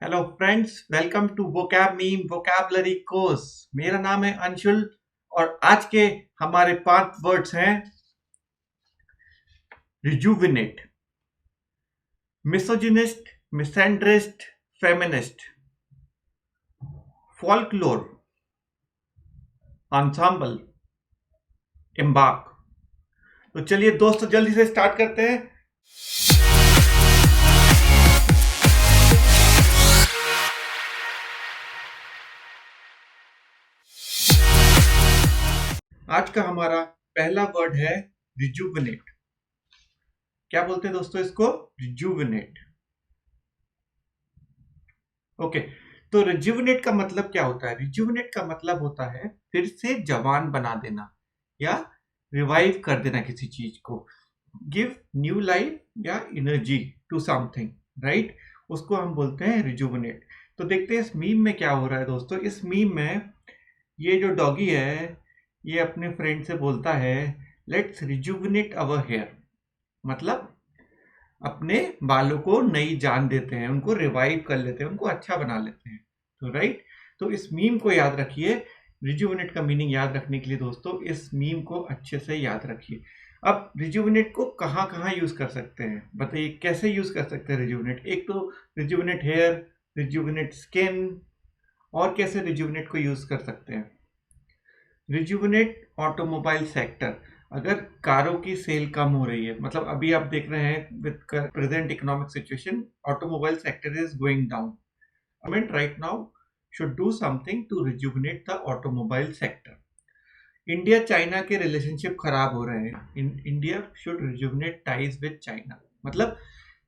Hello friends, welcome to vocab meme vocabulary course. मेरा नाम है अंशुल और आज के हमारे 5 वर्ड्स हैं rejuvenate, misogynist, misandrist, feminist, folklore, ensemble, embark. तो चलिए दोस्तों जल्दी से स्टार्ट करते हैं। आज का हमारा पहला वर्ड है रिजुविनेट। क्या बोलते हैं दोस्तों इसको? रिजुविनेट। ओके, तो रिजुविनेट का मतलब क्या होता है? रिजुविनेट का मतलब होता है फिर से जवान बना देना या रिवाइव कर देना किसी चीज को, गिव न्यू लाइफ या एनर्जी टू समथिंग, राइट? उसको हम बोलते हैं रिजुविनेट। तो देखते हैं इस मीम में क्या हो रहा है दोस्तों। इस मीम में ये जो डॉगी है ये अपने फ्रेंड से बोलता है लेट्स रिजुविनेट अवर हेयर, मतलब अपने बालों को नई जान देते हैं, उनको रिवाइव कर लेते हैं, उनको अच्छा बना लेते हैं। तो राइट, तो इस मीम को याद रखिए। रिजुविनेट का मीनिंग याद रखने के लिए दोस्तों इस मीम को अच्छे से याद रखिए। अब रिजुविनेट को कहाँ कहाँ यूज कर सकते हैं बताइए, कैसे यूज कर सकते हैं रिजुविनेट? एक तो रिजुविनेट हेयर, रिजुविनेट स्किन, और कैसे रिजुविनेट को यूज कर सकते हैं? Rejuvenate automobile sector. अगर कारों की सेल कम हो रही है, मतलब अभी आप देख रहे हैं with present economic situation automobile sector is going down, government right now should do something to rejuvenate the automobile sector. India China के रिलेशनशिप खराब हो रहे हैं, India should rejuvenate ties with China, मतलब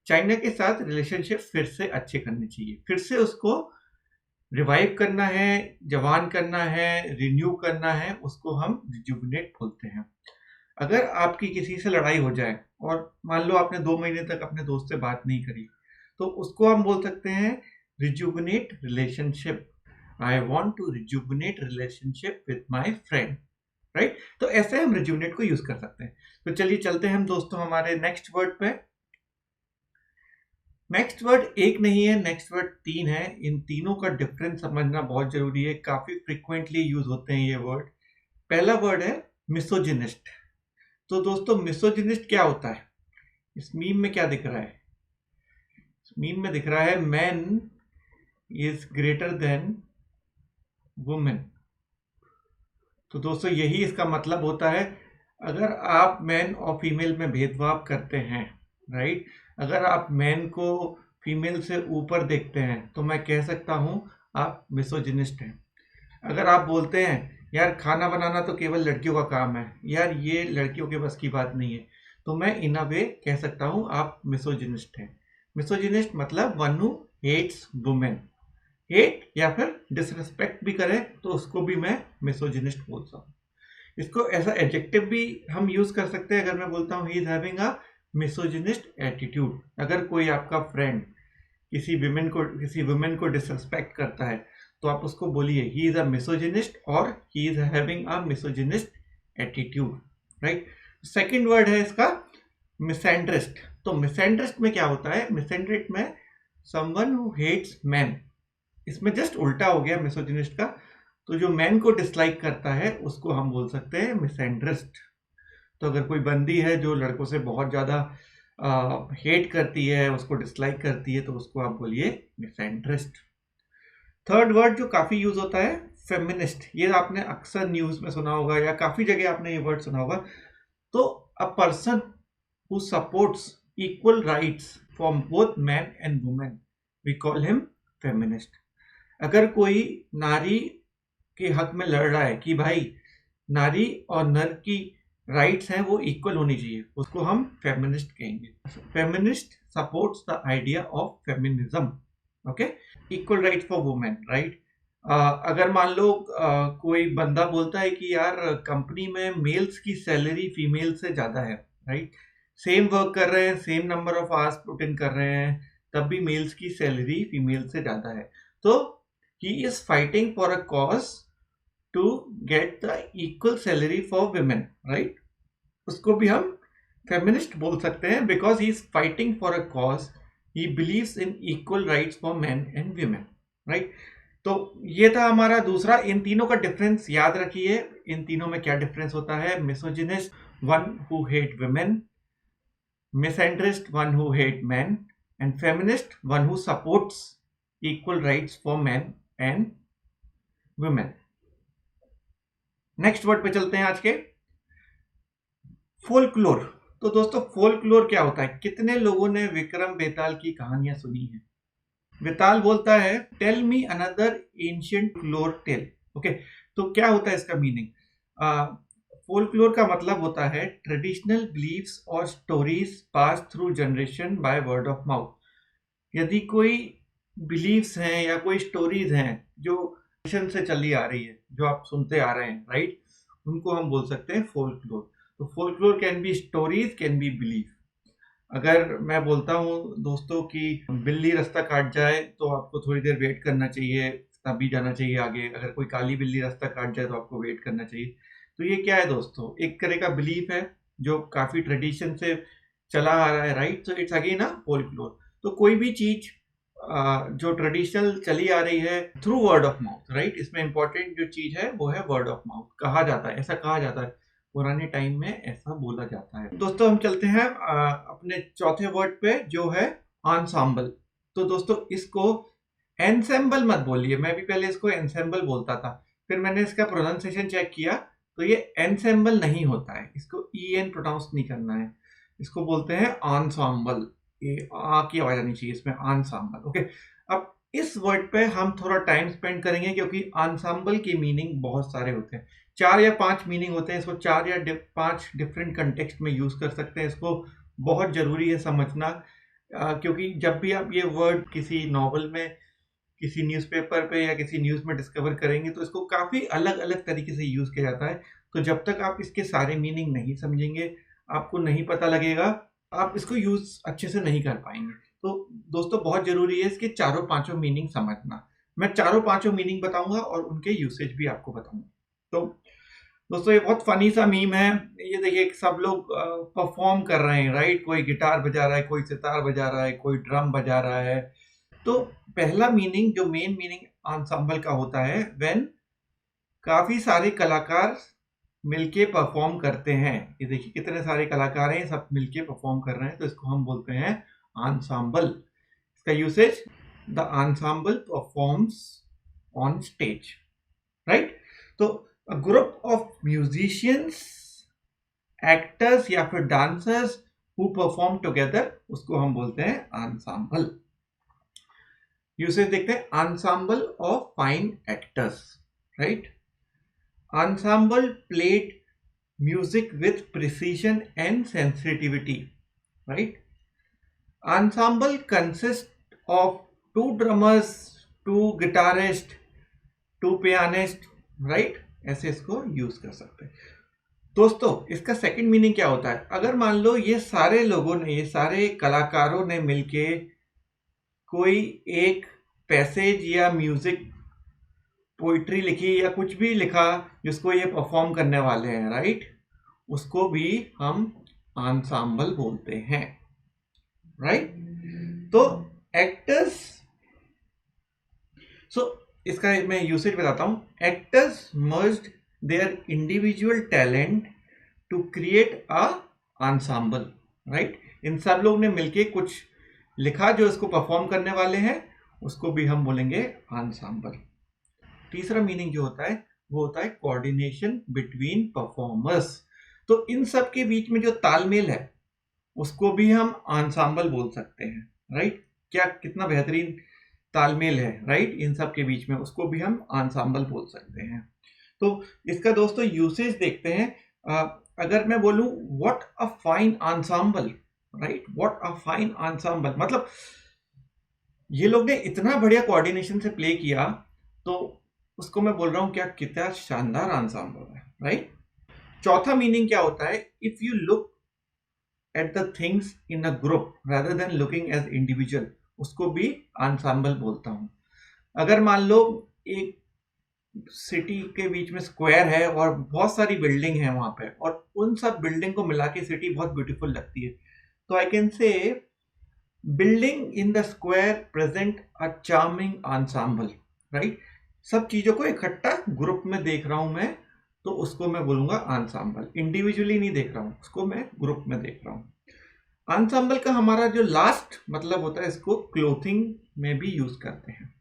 चाइना के साथ रिलेशनशिप फिर से अच्छे करने चाहिए, फिर से उसको रिवाइव करना है, जवान करना है, रिन्यू करना है, उसको हम रिजुविनेट बोलते हैं। अगर आपकी किसी से लड़ाई हो जाए और मान लो आपने 2 महीने तक अपने दोस्त से बात नहीं करी, तो उसको हम बोल सकते हैं rejuvenate relationship. I want to rejuvenate relationship with my friend, right? तो ऐसे हम रिजुविनेट को यूज कर सकते हैं। तो चलिए चलते हैं हम दोस्तों हमारे नेक्स्ट वर्ड पे। नेक्स्ट वर्ड एक नहीं है, नेक्स्ट वर्ड 3 है। इन तीनों का डिफरेंस समझना बहुत जरूरी है, काफी फ्रिक्वेंटली यूज होते हैं ये वर्ड। पहला वर्ड है मिसोजिनिस्ट। तो दोस्तों मिसोजिनिस्ट क्या होता है? इस मीम में क्या दिख रहा है? इस मीम में दिख रहा है man is greater than women. तो दोस्तों यही इसका मतलब होता है। अगर आप मैन और फीमेल में भेदभाव करते हैं, राइट, अगर आप मैन को फीमेल से ऊपर देखते हैं तो मैं कह सकता हूं आप मिसोजिनिस्ट हैं। अगर आप बोलते हैं यार खाना बनाना तो केवल लड़कियों का काम है, यार ये लड़कियों के बस की बात नहीं है, तो मैं इन अ वे कह सकता हूं आप मिसोजिनिस्ट हैं। मिसोजिनिस्ट मतलब one who hates women, hate या फिर डिसरिस्पेक्ट भी करें तो उसको भी मैं मिसोजिनिस्ट बोलता हूँ। इसको ऐसा एडजेक्टिव भी हम यूज कर सकते हैं। अगर मैं बोलता हूँ he is having a misogynist attitude, अगर कोई आपका फ्रेंड किसी वुमेन को डिसरिस्पेक्ट करता है तो आप उसको बोलिए ही इज अ मिसोजिनिस्ट और he is having a misogynist attitude, right? Second word है इसका मिसेंड्रिस्ट। तो मिसेंड्रिस्ट में क्या होता है? मिसेंड्रिस्ट में समवन हु हेट्स मैन, इसमें जस्ट उल्टा हो गया मिसोजिनिस्ट का। तो जो मैन को डिसलाइक करता है उसको हम बोल सकते हैं मिसेंड्रिस्ट। तो अगर कोई बंदी है जो लड़कों से बहुत ज्यादा हेट करती है, उसको डिसलाइक करती है, तो उसको आप बोलिए मिसेंड्रिस्ट। थर्ड वर्ड जो काफी यूज होता है फेमिनिस्ट। ये आपने अक्सर न्यूज में सुना होगा या काफी जगह आपने ये वर्ड सुना होगा। तो a person who supports equal rights for both man and women, we call him feminist. अगर कोई नारी के हक में लड़ रहा है कि भाई नारी और नर की राइट्स हैं वो इक्वल होनी चाहिए, उसको हम फेमिनिस्ट कहेंगे। Feminist supports the idea of feminism, okay, equal rights for women, right? अगर मान लो कोई बंदा बोलता है कि यार कंपनी में मेल्स की सैलरी फीमेल से ज्यादा है, राइट, सेम वर्क कर रहे हैं, same number of hours put in कर रहे हैं, तब भी मेल्स की सैलरी फीमेल से ज्यादा है, तो he is fighting for a cause to get the equal salary for women, right? उसको भी हम फेमिनिस्ट बोल सकते हैं because he is fighting for a cause, he believes in equal rights for man and women, right. तो ये था हमारा दूसरा। इन तीनों का डिफरेंस याद रखिए, इन तीनों में क्या डिफरेंस होता है। Misogynist, one who hate women, misandrist, one who hate men, and feminist, one who supports equal rights for men and women. Next word पे चलते हैं आज के, फोल्कलोर। तो दोस्तों फोल्कलोर क्या होता है? कितने लोगों ने विक्रम बेताल की कहानियां सुनी है? बेताल बोलता है tell me another ancient floor tale. Okay, तो क्या होता है इसका मीनिंग? फोल्कलोर का मतलब होता है ट्रेडिशनल बिलीफ्स और stories pass through generation by word of mouth. यदि कोई बिलीफ्स हैं या कोई स्टोरीज हैं जो जनरेशन से चली आ रही है, जो आप सुनते आ रहे हैं, राइट, उनको हम बोल सकते हैं फोल्कलोर। तो folklore can be stories, can be belief. अगर मैं बोलता हूँ दोस्तों कि बिल्ली रास्ता काट जाए तो आपको थोड़ी देर वेट करना चाहिए, तभी जाना चाहिए आगे। अगर कोई काली बिल्ली रास्ता काट जाए तो आपको वेट करना चाहिए। तो ये क्या है दोस्तों? एक तरह का बिलीफ है जो काफी ट्रेडिशन से चला आ रहा है, राइट। तो इट्स अगेन अ फोल्कलोर। तो कोई भी चीज जो ट्रेडिशनल चली आ रही है through word of mouth, right. इसमें इंपॉर्टेंट जो चीज है वो है वर्ड ऑफ माउथ। कहा जाता है, ऐसा कहा जाता है, पुराने टाइम में ऐसा बोला जाता है। दोस्तों हम चलते हैं अपने चौथे वर्ड पे जो है ensemble। तो दोस्तों इसको एनसेम्बल मत बोलिए, मैं भी पहले इसको एनसेम्बल बोलता था, फिर मैंने इसका प्रोनाउंसिएशन चेक किया तो ये एनसेम्बल नहीं होता है, इसको ई एन प्रोनाउंस नहीं करना है, इसको बोलते हैं ensemble। ये आ की आवाज आनी चाहिए इसमें, ensemble। ओके, अब इस वर्ड पे हम थोड़ा टाइम स्पेंड करेंगे क्योंकि ensemble की मीनिंग बहुत सारे होते हैं, 4 या 5 मीनिंग होते हैं। इसको 4 या 5 डिफरेंट कंटेक्स्ट में यूज कर सकते हैं। इसको बहुत जरूरी है समझना, क्योंकि जब भी आप ये वर्ड किसी नॉवल में, किसी न्यूज़पेपर पे या किसी न्यूज़ में डिस्कवर करेंगे तो इसको काफ़ी अलग अलग तरीके से यूज़ किया जाता है। तो जब तक आप इसके सारे मीनिंग नहीं समझेंगे, आपको नहीं पता लगेगा, आप इसको यूज़ अच्छे से नहीं कर पाएंगे। तो दोस्तों बहुत ज़रूरी है इसके चारों पांचों मीनिंग समझना। मैं चारों पांचों मीनिंग बताऊंगा और उनके यूसेज भी आपको बताऊंगा। तो दोस्तों ये बहुत फनी सा मीम है। ये देखिए सब लोग परफॉर्म कर रहे हैं, राइट। कोई गिटार बजा रहा है, कोई सितार बजा रहा है, कोई ड्रम बजा रहा है। तो पहला मीनिंग जो मेन मीनिंग ensemble का होता है, व्हेन काफी सारे कलाकार मिलके परफॉर्म करते हैं। ये देखिए कितने सारे कलाकार हैं, सब मिलके परफॉर्म कर रहे हैं, तो इसको हम बोलते हैं ensemble। इसका usage, the ensemble performs on stage, right. तो a group of musicians, actors या फिर डांसर्स who perform together, उसको हम बोलते हैं ensemble। यूसेज देखते हैं, ensemble of fine actors, right? Ensemble played music with precision and sensitivity, right? Ensemble consists of 2 drummers, 2 guitarists, 2 pianists, right? ऐसे इसको यूज कर सकते हैं। दोस्तों इसका सेकंड मीनिंग क्या होता है? अगर मान लो ये सारे लोगों ने, ये सारे कलाकारों ने मिलके कोई एक पैसेज या म्यूजिक, पोइट्री लिखी या कुछ भी लिखा जिसको ये परफॉर्म करने वाले हैं, राइट, उसको भी हम ensemble बोलते हैं, राइट। तो एक्टर्स, इसका मैं यूसेज बताता हूं। Actors merged their individual talent to create a ensemble, right. इन सब लोग ने मिलके कुछ लिखा जो इसको परफॉर्म करने वाले हैं, उसको भी हम बोलेंगे ensemble। तीसरा मीनिंग जो होता है वो होता है कोऑर्डिनेशन बिटवीन परफॉर्मर्स। तो इन सब के बीच में जो तालमेल है उसको भी हम ensemble बोल सकते हैं, राइट। क्या कितना बेहतरीन तालमेल है, राइट, इन सब के बीच में, उसको भी हम ensemble बोल सकते हैं। तो इसका दोस्तों यूसेज देखते हैं। अगर मैं बोलूं what a fine ensemble, right, what a fine ensemble, मतलब ये लोग ने इतना बढ़िया कोऑर्डिनेशन से प्ले किया, तो उसको मैं बोल रहा हूं क्या कितना शानदार ensemble है, राइट। चौथा मीनिंग क्या होता है? If you look at the things in a group rather than looking as individual, उसको भी ensemble बोलता हूं। अगर मान लो एक सिटी के बीच में स्क्वायर है और बहुत सारी बिल्डिंग है वहां पे, और उन सब बिल्डिंग को मिला के सिटी बहुत ब्यूटीफुल लगती है, तो I can say building in the square present a charming ensemble, right. सब चीजों को इकट्ठा ग्रुप में देख रहा हूं मैं, तो उसको मैं बोलूंगा ensemble। इंडिविजुअली नहीं देख रहा हूं, उसको मैं ग्रुप में देख रहा हूं। ensemble का हमारा जो लास्ट मतलब होता है, इसको क्लोथिंग में भी यूज करते हैं।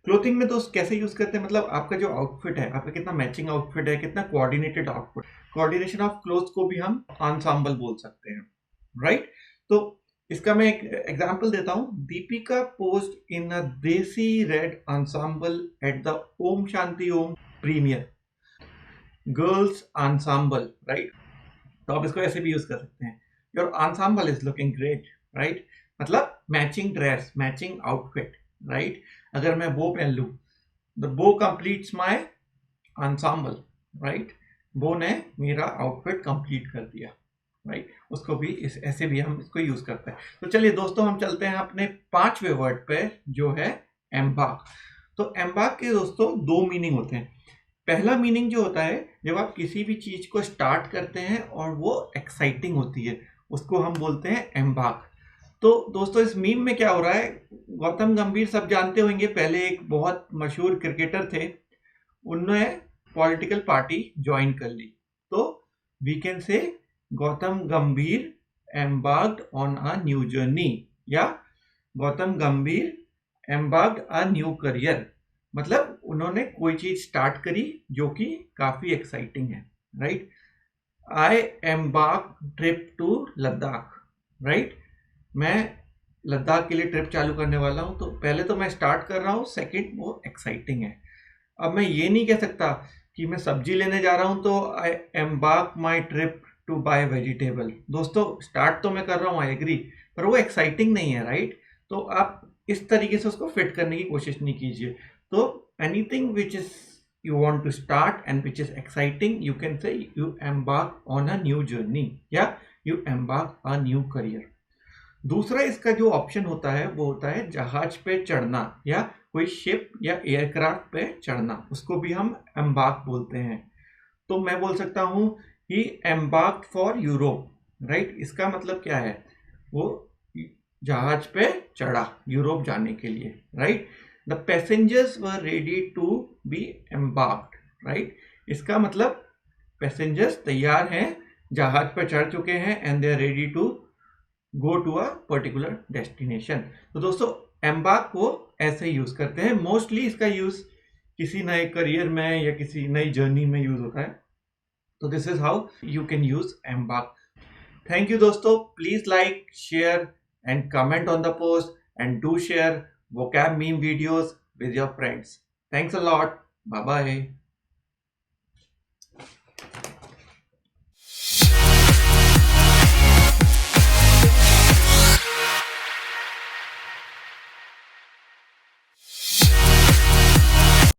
क्लोथिंग में दोस्त कैसे यूज करते हैं, मतलब आपका जो आउटफिट है, आपका कितना मैचिंग आउटफिट है, कितना coordinated outfit, coordination of clothes को भी हम ensemble बोल सकते हैं, राइट। तो इसका मैं एक एग्जांपल देता हूं। Deepika post in a desi red ensemble at the Om Shanti Om premiere girls ensemble, right. तो आप इसको ऐसे भी यूज कर सकते हैं, your ensemble is looking great, right. मतलब matching dress, matching outfit, right. अगर मैं वो पहन लूं, द बो कंप्लीट्स माई ensemble, राइट। बो ने मेरा आउटफिट कंप्लीट कर दिया, राइट। उसको भी ऐसे भी हम इसको यूज करते हैं। तो चलिए दोस्तों, हम चलते हैं अपने 5वें वर्ड पे, जो है एम्बार्क। तो एम्बार्क के दोस्तों 2 मीनिंग होते हैं। पहला मीनिंग जो होता है, जब आप किसी भी चीज को स्टार्ट करते हैं और वो एक्साइटिंग होती है, उसको हम बोलते हैं एम्बार्क। तो दोस्तों, इस मीम में क्या हो रहा है, गौतम गंभीर सब जानते होंगे, पहले एक बहुत मशहूर क्रिकेटर थे, उन्होंने पॉलिटिकल पार्टी ज्वाइन कर ली। तो वी कैन से गौतम गंभीर embarked on a new journey, या गौतम गंभीर embarked a new career। मतलब उन्होंने कोई चीज स्टार्ट करी जो कि काफी एक्साइटिंग है, right. I embark trip to Ladakh, right. मैं लद्दाख के लिए ट्रिप चालू करने वाला हूं, तो पहले तो मैं स्टार्ट कर रहा हूं, सेकंड वो एक्साइटिंग है। अब मैं ये नहीं कह सकता कि मैं सब्जी लेने जा रहा हूं तो I embark my trip to by vegetable. दोस्तों, स्टार्ट तो मैं कर रहा हूं, आई एग्री, पर वो एक्साइटिंग नहीं है, राइट। तो आप इस तरीके से उसको फिट करने की कोशिश नहीं कीजिए। तो anything which is you want to start and which is exciting, you can say you embark on a new journey, या you embark a new career। दूसरा इसका जो ऑप्शन होता है वो होता है जहाज पे चढ़ना, या कोई शिप या एयरक्राफ्ट पे चढ़ना, उसको भी हम एम्बार्क बोलते हैं। तो मैं बोल सकता हूं ही एम्बार्क्ड फॉर यूरोप, राइट। इसका मतलब क्या है, वो जहाज पे चढ़ा यूरोप जाने के लिए, right. The passengers were ready to be embarked, right. इसका मतलब पैसेंजर्स तैयार हैं, जहाज पर चढ़ चुके हैं, and they are ready to go to a particular destination. तो दोस्तों, एम्बार्क को ऐसे यूज करते हैं। मोस्टली इसका यूज किसी नए करियर में या किसी नई जर्नी में यूज होता है। तो this is how you can use embark. Thank you दोस्तों। Please like, share and comment on the post, and do share vocab meme videos with your friends. Thanks a lot. Bye bye.